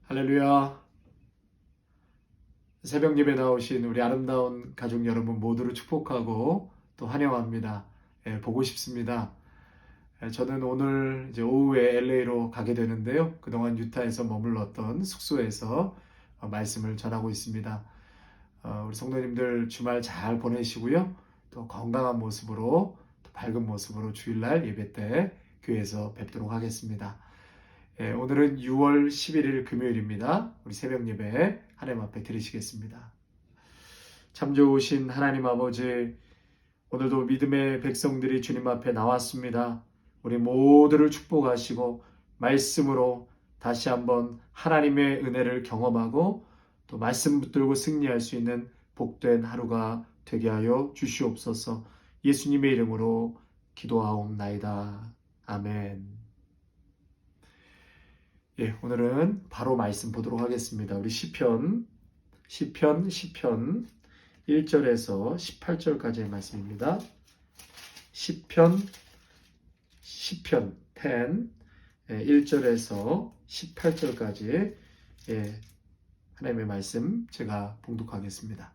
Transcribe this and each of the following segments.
할렐루야. 새벽 예배 나오신 우리 아름다운 가족 여러분 모두를 축복하고 또 환영합니다. 보고 싶습니다. 저는 오늘 이제 오후에 LA로 가게 되는데요. 그동안 유타에서 머물렀던 숙소에서 말씀을 전하고 있습니다. 우리 성도님들 주말 잘 보내시고요. 또 건강한 모습으로 또 밝은 모습으로 주일날 예배 때 교회에서 뵙도록 하겠습니다. 오늘은 6월 11일 금요일입니다. 우리 새벽 예배 하나님 앞에 드리시겠습니다. 참 좋으신 하나님 아버지, 오늘도 믿음의 백성들이 주님 앞에 나왔습니다. 우리 모두를 축복하시고 말씀으로 다시 한번 하나님의 은혜를 경험하고 또 말씀 붙들고 승리할 수 있는 복된 하루가 되게 하여 주시옵소서. 예수님의 이름으로 기도하옵나이다. 아멘. 오늘은 바로 말씀 보도록 하겠습니다. 우리 시편 1절에서 18절까지의 말씀입니다. 시편 10, 1절에서 18절까지 하나님의 말씀 제가 봉독하겠습니다.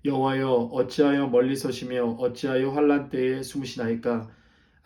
여호와여, 어찌하여 멀리 서시며 어찌하여 환난 때에 숨으시나이까?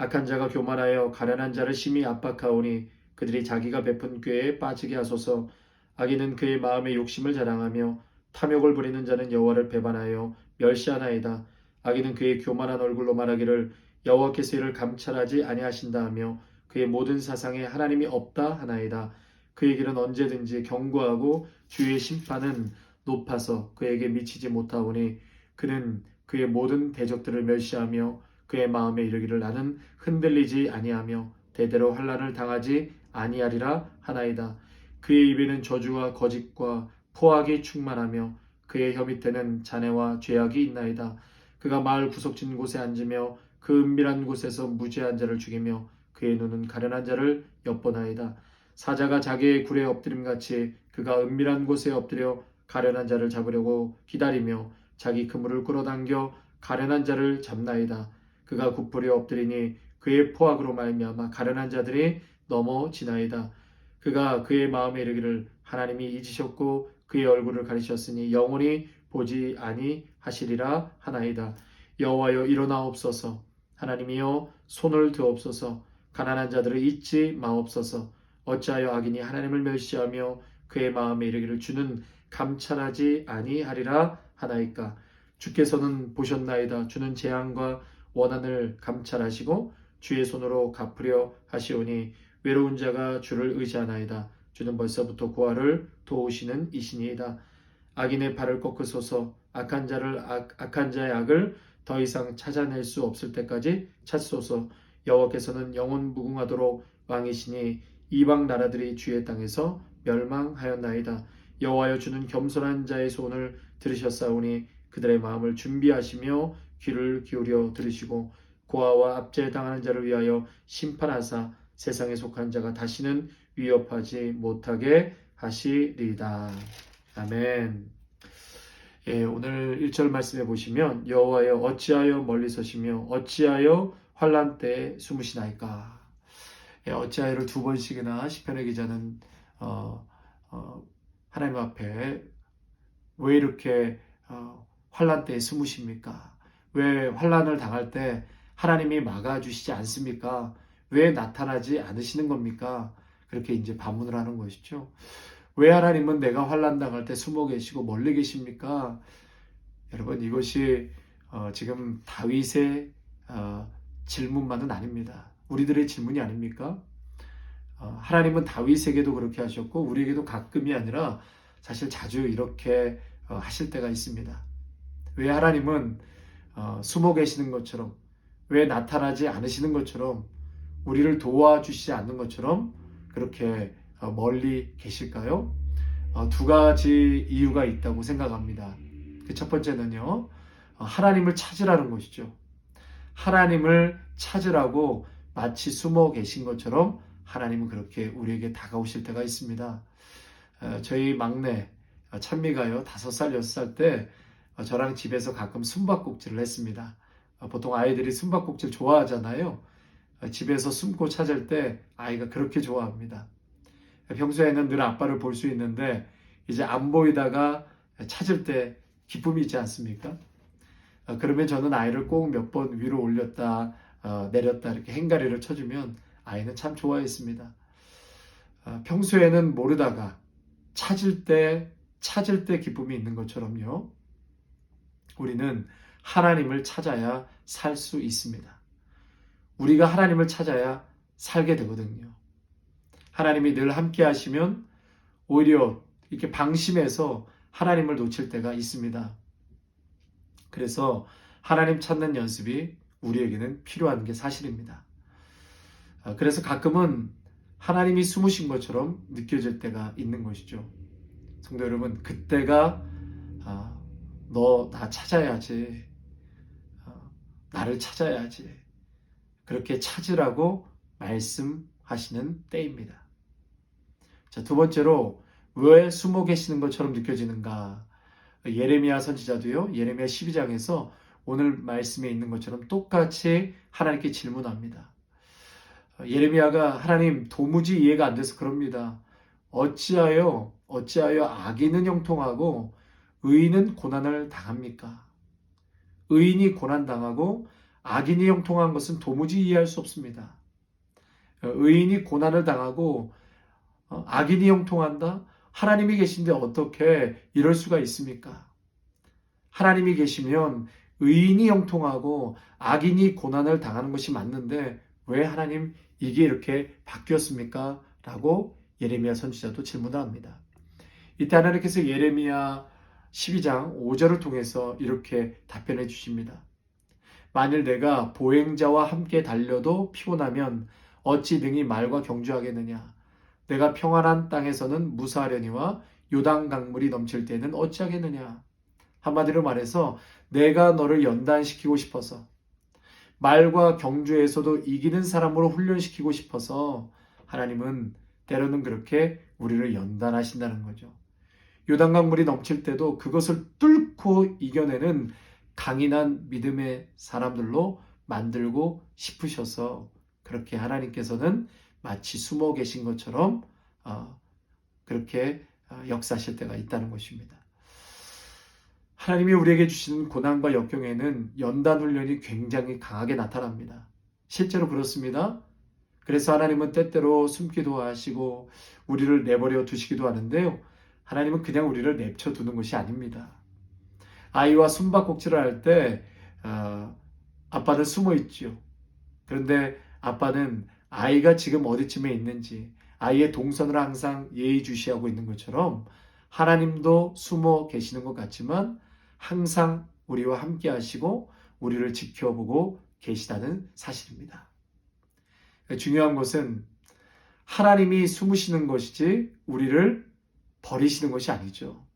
악한 자가 교만하여 가련한 자를 심히 압박하오니 그들이 자기가 베푼 꾀에 빠지게 하소서. 악인은 그의 마음의 욕심을 자랑하며 탐욕을 부리는 자는 여호와를 배반하여 멸시하나이다. 악인은 그의 교만한 얼굴로 말하기를 여호와께서 이를 감찰하지 아니하신다 하며 그의 모든 사상에 하나님이 없다 하나이다. 그의 길은 언제든지 견고하고 주의 심판은 높아서 그에게 미치지 못하오니 그는 그의 모든 대적들을 멸시하며 그의 마음에 이르기를 나는 흔들리지 아니하며 대대로 환난을 당하지 아니하리라 하나이다. 그의 입에는 저주와 거짓과 포악이 충만하며 그의 혀 밑에는 잔해와 죄악이 있나이다. 그가 마을 구석진 곳에 앉으며 그 은밀한 곳에서 무죄한 자를 죽이며 그의 눈은 가련한 자를 엿보나이다. 사자가 자기의 굴에 엎드림같이 그가 은밀한 곳에 엎드려 가련한 자를 잡으려고 기다리며 자기 그물을 끌어당겨 가련한 자를 잡나이다. 그가 굽부려 엎드리니 그의 포악으로 말미암아 가련한 자들이 넘어지나이다. 그가 그의 마음에 이르기를 하나님이 잊으셨고 그의 얼굴을 가리셨으니 영원히 보지 아니하시리라 하나이다. 여호와여, 일어나옵소서. 하나님이여, 손을 드옵소서. 가난한 자들을 잊지 마옵소서. 어찌하여 악인이 하나님을 멸시하며 그의 마음에 이르기를 주는 감찰하지 아니하리라 하나이까? 주께서는 보셨나이다. 주는 재앙과 원한을 감찰하시고 주의 손으로 갚으려 하시오니 외로운 자가 주를 의지하나이다. 주는 벌써부터 고아를 도우시는 이시니이다. 악인의 발을 꺾으소서. 악한 자의 악을 더 이상 찾아낼 수 없을 때까지 찾소서. 여호와께서는 영원 무궁하도록 왕이시니 이방 나라들이 주의 땅에서 멸망하였나이다. 여호와여, 주는 겸손한 자의 소원을 들으셨사오니 그들의 마음을 준비하시며 귀를 기울여 들으시고 고아와 압제당하는 자를 위하여 심판하사 세상에 속한 자가 다시는 위협하지 못하게 하시리이다. 아멘. 오늘 1절 말씀해 보시면 여호와여, 어찌하여 멀리 서시며 어찌하여 환난 때에 숨으시나이까? 어찌하여를 두 번씩이나 시편의 기자는 하나님 앞에 왜 이렇게 환난 때에 숨으십니까? 왜 환난을 당할 때 하나님이 막아주시지 않습니까? 왜 나타나지 않으시는 겁니까? 그렇게 이제 반문을 하는 것이죠. 왜 하나님은 내가 환난 당할 때 숨어 계시고 멀리 계십니까? 여러분, 이것이 지금 다윗의 질문만은 아닙니다. 우리들의 질문이 아닙니까? 하나님은 다윗에게도 그렇게 하셨고 우리에게도 가끔이 아니라 사실 자주 이렇게 하실 때가 있습니다. 왜 하나님은 숨어 계시는 것처럼, 왜 나타나지 않으시는 것처럼, 우리를 도와주시지 않는 것처럼 그렇게 멀리 계실까요? 두 가지 이유가 있다고 생각합니다. 그 첫 번째는요, 하나님을 찾으라는 것이죠. 하나님을 찾으라고 마치 숨어 계신 것처럼 하나님은 그렇게 우리에게 다가오실 때가 있습니다. 저희 막내 찬미가요, 5살, 6살 때 저랑 집에서 가끔 숨바꼭질을 했습니다. 보통 아이들이 숨바꼭질 좋아하잖아요. 집에서 숨고 찾을 때 아이가 그렇게 좋아합니다. 평소에는 늘 아빠를 볼 수 있는데 이제 안 보이다가 찾을 때 기쁨이 있지 않습니까? 그러면 저는 아이를 꼭 몇 번 위로 올렸다 내렸다 이렇게 행가리를 쳐주면 아이는 참 좋아했습니다. 평소에는 모르다가 찾을 때 기쁨이 있는 것처럼요. 우리는 하나님을 찾아야 살 수 있습니다. 우리가 하나님을 찾아야 살게 되거든요. 하나님이 늘 함께 하시면 오히려 이렇게 방심해서 하나님을 놓칠 때가 있습니다. 그래서 하나님 찾는 연습이 우리에게는 필요한 게 사실입니다. 그래서 가끔은 하나님이 숨으신 것처럼 느껴질 때가 있는 것이죠. 성도 여러분, 그때가 너 나 찾아야지, 나를 찾아야지, 그렇게 찾으라고 말씀하시는 때입니다. 자, 두 번째로 왜 숨어 계시는 것처럼 느껴지는가? 예레미야 선지자도요, 예레미야 12장에서 오늘 말씀에 있는 것처럼 똑같이 하나님께 질문합니다. 예레미야가 하나님 도무지 이해가 안 돼서 그럽니다. 어찌하여 악인은 형통하고 의인은 고난을 당합니까? 의인이 고난당하고 악인이 형통한 것은 도무지 이해할 수 없습니다. 의인이 고난을 당하고 악인이 형통한다? 하나님이 계신데 어떻게 이럴 수가 있습니까? 하나님이 계시면 의인이 형통하고 악인이 고난을 당하는 것이 맞는데 왜 하나님 이게 이렇게 바뀌었습니까? 라고 예레미야 선지자도 질문합니다. 이때 하나님께서 예레미야 12장 5절을 통해서 이렇게 답변해 주십니다. 만일 내가 보행자와 함께 달려도 피곤하면 어찌 능히 말과 경주하겠느냐? 내가 평안한 땅에서는 무사하려니와 요단 강물이 넘칠 때는 어찌하겠느냐? 한마디로 말해서 내가 너를 연단시키고 싶어서 말과 경주에서도 이기는 사람으로 훈련시키고 싶어서 하나님은 때로는 그렇게 우리를 연단하신다는 거죠. 요단강 물이 넘칠 때도 그것을 뚫고 이겨내는 강인한 믿음의 사람들로 만들고 싶으셔서 그렇게 하나님께서는 마치 숨어 계신 것처럼 그렇게 역사하실 때가 있다는 것입니다. 하나님이 우리에게 주시는 고난과 역경에는 연단 훈련이 굉장히 강하게 나타납니다. 실제로 그렇습니다. 그래서 하나님은 때때로 숨기도 하시고 우리를 내버려 두시기도 하는데요. 하나님은 그냥 우리를 내버려 두는 것이 아닙니다. 아이와 숨바꼭질을 할 때 아빠는 숨어 있지요. 그런데 아빠는 아이가 지금 어디쯤에 있는지 아이의 동선을 항상 예의주시하고 있는 것처럼 하나님도 숨어 계시는 것 같지만 항상 우리와 함께 하시고 우리를 지켜보고 계시다는 사실입니다. 중요한 것은 하나님이 숨으시는 것이지 우리를 버리시는 것이 아니죠.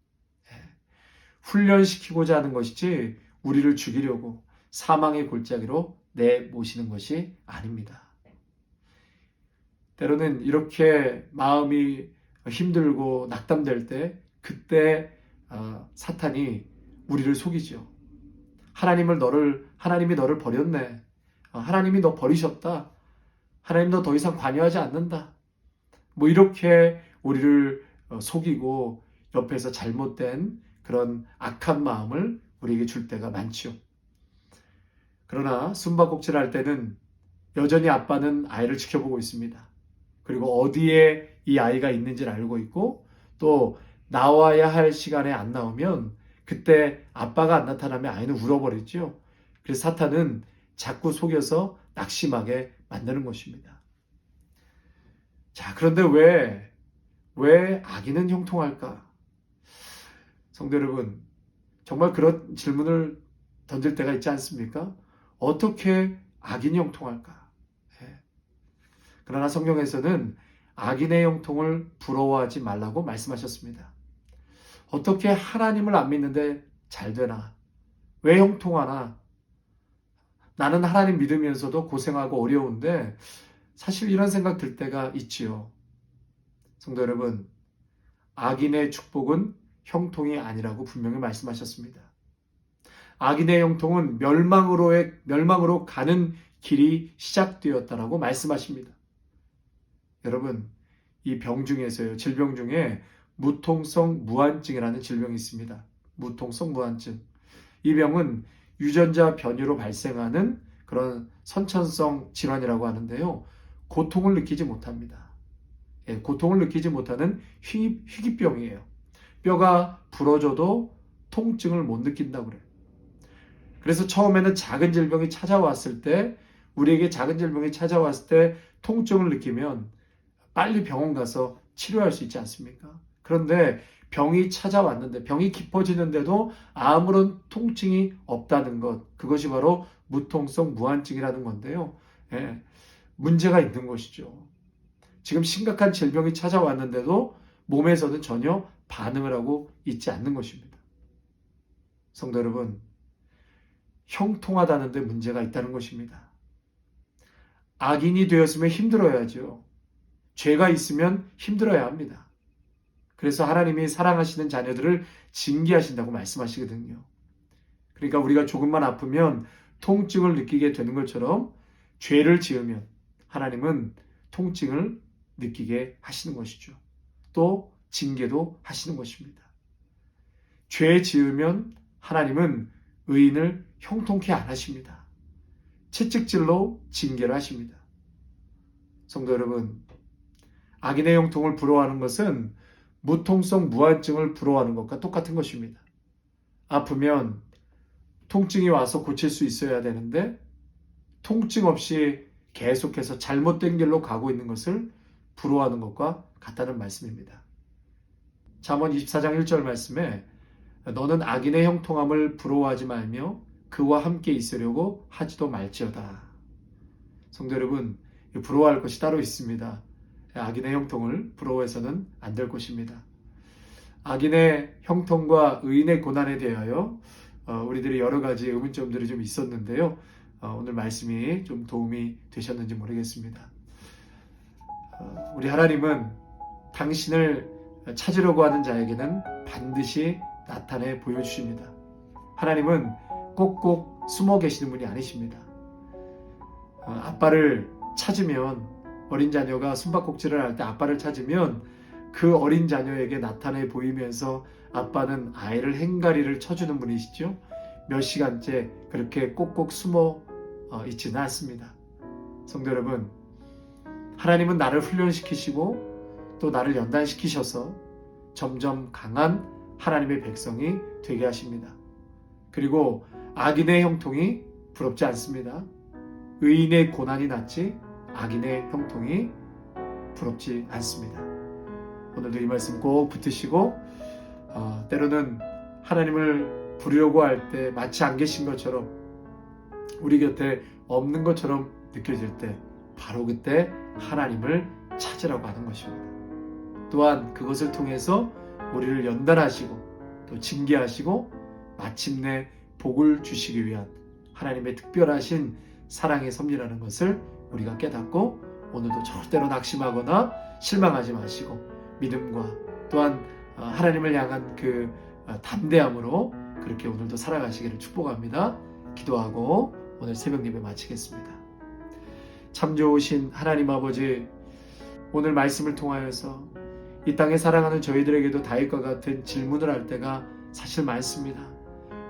훈련시키고자 하는 것이지 우리를 죽이려고 사망의 골짜기로 내모시는 것이 아닙니다. 때로는 이렇게 마음이 힘들고 낙담될 때 그때 사탄이 우리를 속이죠. 하나님이 너를 버렸네. 하나님이 너 버리셨다. 하나님 너 더 이상 관여하지 않는다. 뭐 이렇게 우리를 속이고 옆에서 잘못된 그런 악한 마음을 우리에게 줄 때가 많죠. 그러나 숨바꼭질 할 때는 여전히 아빠는 아이를 지켜보고 있습니다. 그리고 어디에 이 아이가 있는지를 알고 있고 또 나와야 할 시간에 안 나오면 그때 아빠가 안 나타나면 아이는 울어버리죠. 그래서 사탄은 자꾸 속여서 낙심하게 만드는 것입니다. 자, 그런데 왜 악인은 형통할까? 성도 여러분, 정말 그런 질문을 던질 때가 있지 않습니까? 어떻게 악인이 형통할까? 그러나 성경에서는 악인의 형통을 부러워하지 말라고 말씀하셨습니다. 어떻게 하나님을 안 믿는데 잘 되나? 왜 형통하나? 나는 하나님 믿으면서도 고생하고 어려운데 사실 이런 생각 들 때가 있지요. 성도 여러분, 악인의 축복은 형통이 아니라고 분명히 말씀하셨습니다. 악인의 형통은 멸망으로 가는 길이 시작되었다라고 말씀하십니다. 여러분, 이 병 중에서요, 질병 중에 무통성 무환증이라는 질병이 있습니다. 무통성 무환증. 이 병은 유전자 변이로 발생하는 그런 선천성 질환이라고 하는데요. 고통을 느끼지 못합니다. 고통을 느끼지 못하는 희귀병이에요. 뼈가 부러져도 통증을 못 느낀다고 그래요. 그래서 처음에는 작은 질병이 찾아왔을 때, 우리에게 작은 질병이 찾아왔을 때 통증을 느끼면 빨리 병원 가서 치료할 수 있지 않습니까? 그런데 병이 찾아왔는데, 병이 깊어지는데도 아무런 통증이 없다는 것, 그것이 바로 무통성 무환증이라는 건데요. 문제가 있는 것이죠. 지금 심각한 질병이 찾아왔는데도 몸에서는 전혀 반응을 하고 있지 않는 것입니다. 성도 여러분, 형통하다는 데 문제가 있다는 것입니다. 악인이 되었으면 힘들어야죠. 죄가 있으면 힘들어야 합니다. 그래서 하나님이 사랑하시는 자녀들을 징계하신다고 말씀하시거든요. 그러니까 우리가 조금만 아프면 통증을 느끼게 되는 것처럼 죄를 지으면 하나님은 통증을 느끼게 하시는 것이죠. 또 징계도 하시는 것입니다. 죄 지으면 하나님은 의인을 형통케 안 하십니다. 채찍질로 징계를 하십니다. 성도 여러분, 악인의 형통을 부러워하는 것은 무통성 무환증을 부러워하는 것과 똑같은 것입니다. 아프면 통증이 와서 고칠 수 있어야 되는데 통증 없이 계속해서 잘못된 길로 가고 있는 것을 부러워하는 것과 같다는 말씀입니다. 잠언 24장 1절 말씀에 너는 악인의 형통함을 부러워하지 말며 그와 함께 있으려고 하지도 말지어다. 성도 여러분, 부러워할 것이 따로 있습니다. 악인의 형통을 부러워해서는 안 될 것입니다. 악인의 형통과 의인의 고난에 대하여 우리들이 여러 가지 의문점들이 좀 있었는데요. 오늘 말씀이 좀 도움이 되셨는지 모르겠습니다. 우리 하나님은 당신을 찾으려고 하는 자에게는 반드시 나타내 보여주십니다. 하나님은 꼭꼭 숨어 계시는 분이 아니십니다. 아빠를 찾으면, 어린 자녀가 숨바꼭질을 할 때 아빠를 찾으면 그 어린 자녀에게 나타내 보이면서 아빠는 아이를 행가리를 쳐주는 분이시죠. 몇 시간째 그렇게 꼭꼭 숨어 있지는 않습니다. 성도 여러분, 하나님은 나를 훈련시키시고 또 나를 연단시키셔서 점점 강한 하나님의 백성이 되게 하십니다. 그리고 악인의 형통이 부럽지 않습니다. 의인의 고난이 낫지 악인의 형통이 부럽지 않습니다. 오늘도 이 말씀 꼭 붙드시고 때로는 하나님을 부르려고 할 때 마치 안 계신 것처럼, 우리 곁에 없는 것처럼 느껴질 때 바로 그때 하나님을 찾으라고 하는 것입니다. 또한 그것을 통해서 우리를 연단하시고 또 징계하시고 마침내 복을 주시기 위한 하나님의 특별하신 사랑의 섭리라는 것을 우리가 깨닫고 오늘도 절대로 낙심하거나 실망하지 마시고 믿음과 또한 하나님을 향한 그 담대함으로 그렇게 오늘도 살아가시기를 축복합니다. 기도하고 오늘 새벽 예배 마치겠습니다. 참 좋으신 하나님 아버지, 오늘 말씀을 통하여서 이 땅에 살아가는 저희들에게도 다윗과 같은 질문을 할 때가 사실 많습니다.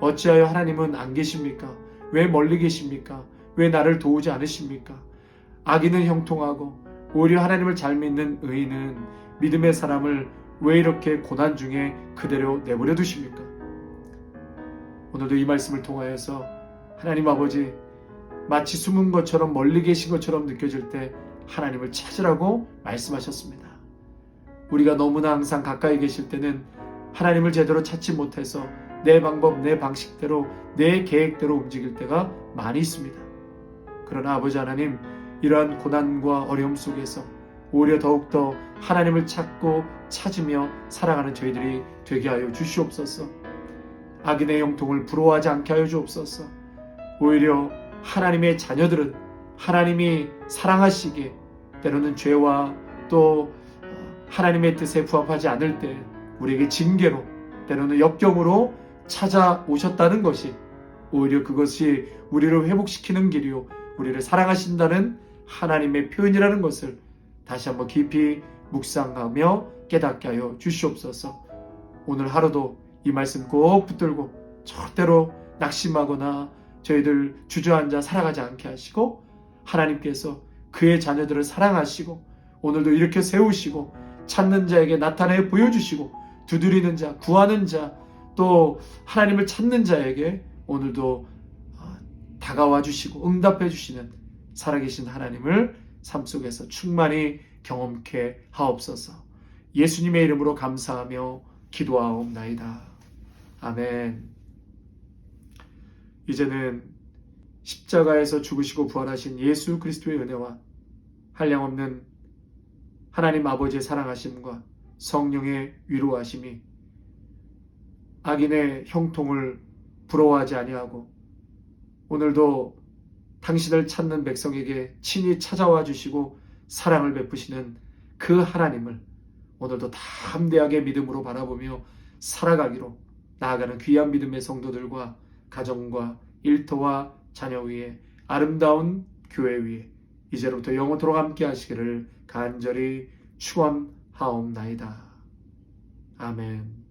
어찌하여 하나님은 안 계십니까? 왜 멀리 계십니까? 왜 나를 도우지 않으십니까? 악인은 형통하고 오히려 하나님을 잘 믿는 의인은, 믿음의 사람을 왜 이렇게 고난 중에 그대로 내버려 두십니까? 오늘도 이 말씀을 통하여서 하나님 아버지, 마치 숨은 것처럼 멀리 계신 것처럼 느껴질 때 하나님을 찾으라고 말씀하셨습니다. 우리가 너무나 항상 가까이 계실 때는 하나님을 제대로 찾지 못해서 내 방법, 내 방식대로, 내 계획대로 움직일 때가 많이 있습니다. 그러나 아버지 하나님, 이러한 고난과 어려움 속에서 오히려 더욱더 하나님을 찾고 찾으며 살아가는 저희들이 되게 하여 주시옵소서. 악인의 형통을 부러워하지 않게 하여 주옵소서. 오히려 하나님의 자녀들은 하나님이 사랑하시기에 때로는 죄와 또 하나님의 뜻에 부합하지 않을 때 우리에게 징계로, 때로는 역경으로 찾아오셨다는 것이, 오히려 그것이 우리를 회복시키는 길이요 우리를 사랑하신다는 하나님의 표현이라는 것을 다시 한번 깊이 묵상하며 깨닫게 하여 주시옵소서. 오늘 하루도 이 말씀 꼭 붙들고 절대로 낙심하거나 저희들 주저앉아 살아가지 않게 하시고, 하나님께서 그의 자녀들을 사랑하시고 오늘도 이렇게 세우시고 찾는 자에게 나타내 보여주시고 두드리는 자, 구하는 자, 또 하나님을 찾는 자에게 오늘도 다가와 주시고 응답해 주시는 살아계신 하나님을 삶 속에서 충만히 경험케 하옵소서. 예수님의 이름으로 감사하며 기도하옵나이다. 아멘. 이제는 십자가에서 죽으시고 부활하신 예수 그리스도의 은혜와 한량없는 하나님 아버지의 사랑하심과 성령의 위로하심이 악인의 형통을 부러워하지 아니하고 오늘도 당신을 찾는 백성에게 친히 찾아와 주시고 사랑을 베푸시는 그 하나님을 오늘도 담대하게 믿음으로 바라보며 살아가기로 나아가는 귀한 믿음의 성도들과 가정과 일터와 자녀 위에, 아름다운 교회 위에 이제로부터 영원토록 함께 하시기를 간절히 축원하옵나이다. 아멘.